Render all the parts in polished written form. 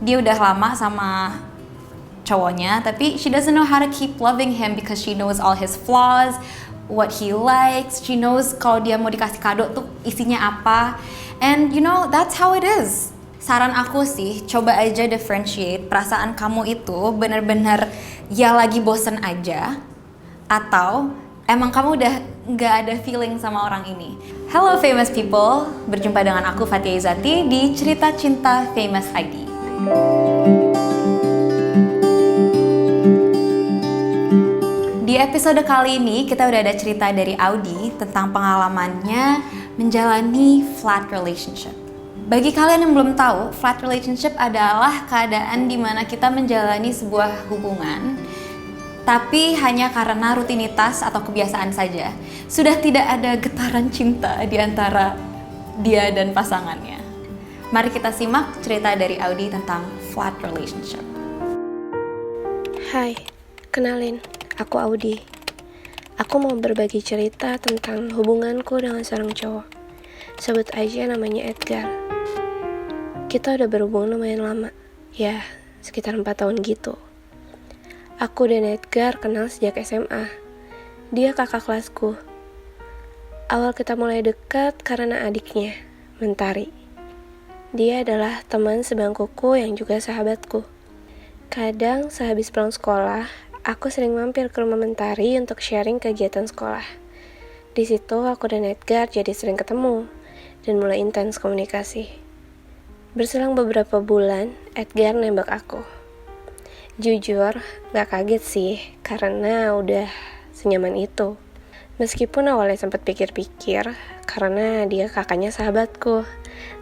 dia udah lama sama cowoknya, tapi she doesn't know how to keep loving him because she knows all his flaws, what he likes, she knows kalau dia mau dikasih kado tuh isinya apa. And you know, that's how it is. Saran aku sih, coba aja differentiate perasaan kamu itu bener-bener ya lagi bosen aja, atau emang kamu udah nggak ada feeling sama orang ini. Hello famous people, berjumpa dengan aku Fathia Izati di Cerita Cinta Famous ID. Di episode kali ini kita udah ada cerita dari Audi tentang pengalamannya menjalani flat relationship. Bagi kalian yang belum tahu, flat relationship adalah keadaan di mana kita menjalani sebuah hubungan tapi hanya karena rutinitas atau kebiasaan saja. Sudah tidak ada getaran cinta di antara dia dan pasangannya. Mari kita simak cerita dari Audi tentang flat relationship. Hai, kenalin, aku Audi. Aku mau berbagi cerita tentang hubunganku dengan seorang cowok. Sebut aja namanya Edgar. Kita udah berhubungan lumayan lama, ya sekitar 4 tahun gitu. Aku dan Edgar kenal sejak SMA. Dia kakak kelasku. Awal kita mulai dekat karena adiknya, Mentari. Dia adalah teman sebangkuku yang juga sahabatku. Kadang sehabis pulang sekolah, aku sering mampir ke rumah Mentari untuk sharing kegiatan sekolah. Di situ aku dan Edgar jadi sering ketemu dan mulai intens komunikasi. Berselang beberapa bulan, Edgar nembak aku. Jujur, gak kaget sih, karena udah senyaman itu. Meskipun awalnya sempat pikir-pikir, karena dia kakaknya sahabatku.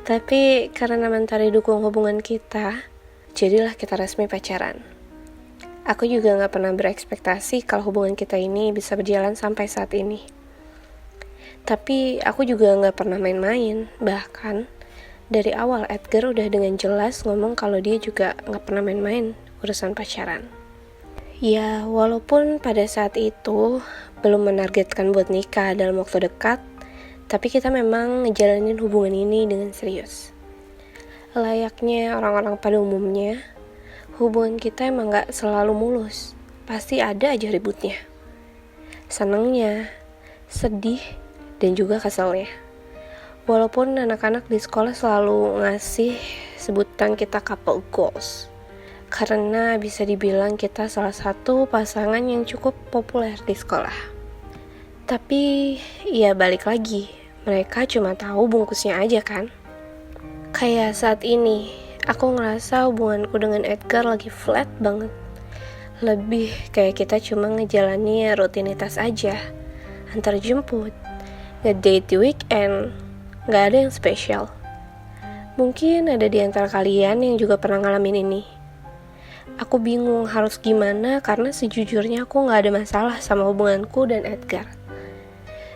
Tapi karena Mentari dukung hubungan kita, jadilah kita resmi pacaran. Aku juga gak pernah berekspektasi kalau hubungan kita ini bisa berjalan sampai saat ini. Tapi aku juga gak pernah main-main, bahkan dari awal Edgar udah dengan jelas ngomong kalau dia juga gak pernah main-main urusan pacaran. Ya, walaupun pada saat itu belum menargetkan buat nikah dalam waktu dekat, tapi kita memang ngejalanin hubungan ini dengan serius. Layaknya orang-orang pada umumnya, hubungan kita emang gak selalu mulus. Pasti ada aja ributnya. Senengnya, sedih, dan juga keselnya. Walaupun anak-anak di sekolah selalu ngasih sebutan kita couple goals. Karena bisa dibilang kita salah satu pasangan yang cukup populer di sekolah. Tapi ya balik lagi, mereka cuma tahu bungkusnya aja kan. Kayak saat ini, aku ngerasa hubunganku dengan Edgar lagi flat banget. Lebih kayak kita cuma ngejalani rutinitas aja. Antar jemput, ngedate di weekend, gak ada yang spesial. Mungkin ada di antara kalian yang juga pernah ngalamin ini. Aku bingung harus gimana karena sejujurnya aku gak ada masalah sama hubunganku dan Edgar.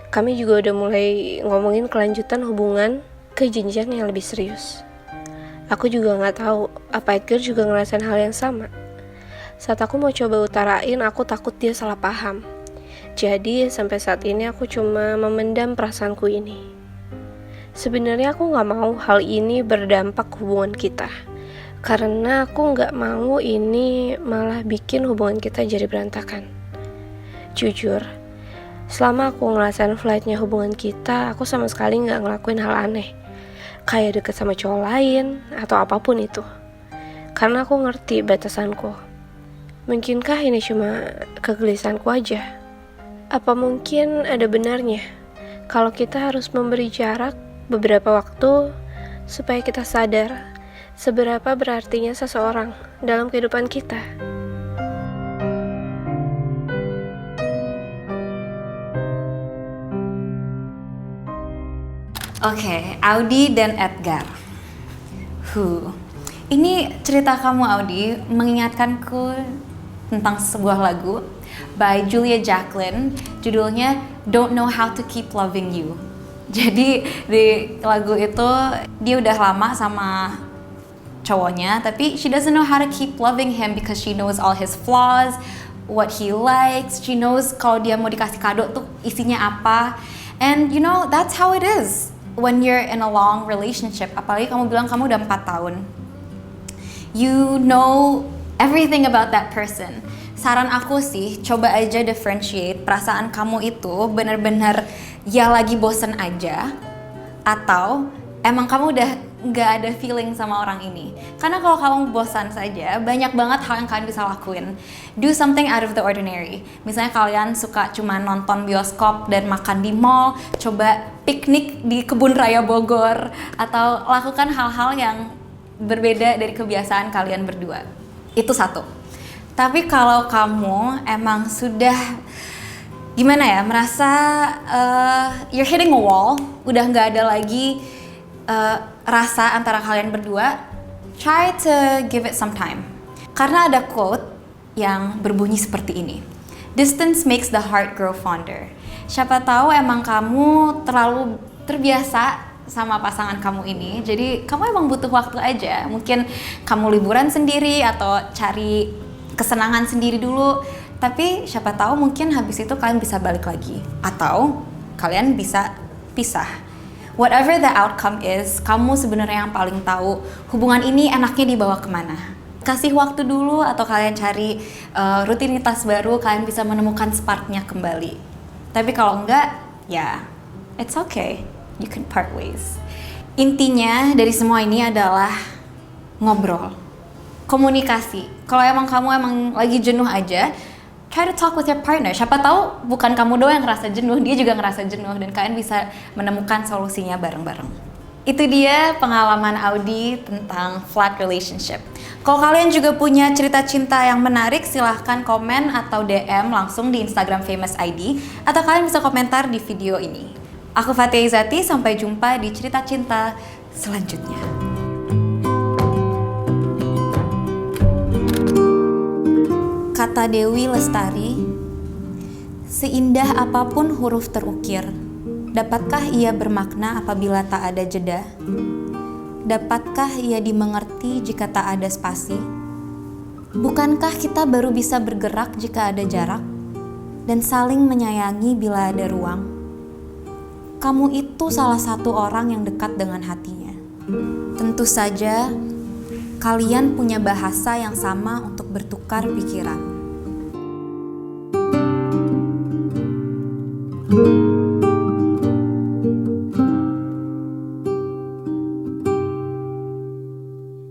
Kami juga udah mulai ngomongin kelanjutan hubungan ke jenjang yang lebih serius. Aku juga gak tahu apa Edgar juga ngerasain hal yang sama. Saat aku mau coba utarain, aku takut dia salah paham. Jadi sampai saat ini aku cuma memendam perasaanku ini. Sebenarnya aku gak mau hal ini berdampak hubungan kita. Karena aku gak mau ini malah bikin hubungan kita jadi berantakan. Jujur, selama aku ngerasain flightnya hubungan kita, aku sama sekali gak ngelakuin hal aneh. Kayak deket sama cowok lain, atau apapun itu. Karena aku ngerti batasanku. Mungkinkah ini cuma kegelisahanku aja? Apa mungkin ada benarnya kalau kita harus memberi jarak beberapa waktu supaya kita sadar seberapa berartinya seseorang dalam kehidupan kita? Oke, Audi dan Edgar. Ini cerita kamu Audi mengingatkanku tentang sebuah lagu by Julia Jacqueline, judulnya Don't Know How to Keep Loving You. Jadi di lagu itu dia udah lama sama cowoknya, tapi she doesn't know how to keep loving him because she knows all his flaws, what he likes, she knows kalau dia mau dikasih kado tuh isinya apa. And you know, that's how it is when you're in a long relationship. Apalagi kamu bilang kamu udah 4 tahun. You know everything about that person. Saran aku sih, coba aja differentiate perasaan kamu itu bener-bener ya lagi bosen aja, atau emang kamu udah nggak ada feeling sama orang ini. Karena kalau kamu bosan saja, banyak banget hal yang kalian bisa lakuin. Do something out of the ordinary. Misalnya kalian suka cuma nonton bioskop dan makan di mall, coba piknik di kebun raya Bogor, atau lakukan hal-hal yang berbeda dari kebiasaan kalian berdua. Itu satu. Tapi kalau kamu emang sudah gimana ya, merasa you're hitting a wall, udah nggak ada lagi rasa antara kalian berdua, try to give it some time. Karena ada quote yang berbunyi seperti ini, distance makes the heart grow fonder. Siapa tahu emang kamu terlalu terbiasa sama pasangan kamu ini, jadi kamu emang butuh waktu aja. Mungkin kamu liburan sendiri atau cari kesenangan sendiri dulu, tapi siapa tahu mungkin habis itu kalian bisa balik lagi, atau kalian bisa pisah. Whatever the outcome is, kamu sebenarnya yang paling tahu hubungan ini enaknya dibawa kemana. Kasih waktu dulu, atau kalian cari rutinitas baru, kalian bisa menemukan sparknya kembali. Tapi kalau enggak, ya it's okay, you can part ways. Intinya dari semua ini adalah ngobrol, komunikasi. Kalau emang kamu lagi jenuh aja, try to talk with your partner. Siapa tahu bukan kamu doang yang ngerasa jenuh, dia juga ngerasa jenuh, dan kalian bisa menemukan solusinya bareng-bareng. Itu dia pengalaman Audi tentang flat relationship. Kalau kalian juga punya cerita cinta yang menarik, silahkan komen atau DM langsung di Instagram Famous ID, atau kalian bisa komentar di video ini. Aku Fatia Izati, sampai jumpa di cerita cinta selanjutnya. Kata Dewi Lestari, seindah apapun huruf terukir, dapatkah ia bermakna apabila tak ada jeda? Dapatkah ia dimengerti jika tak ada spasi? Bukankah kita baru bisa bergerak jika ada jarak? Dan saling menyayangi bila ada ruang? Kamu itu salah satu orang yang dekat dengan hatinya. Tentu saja, kalian punya bahasa yang sama untuk bertukar pikiran.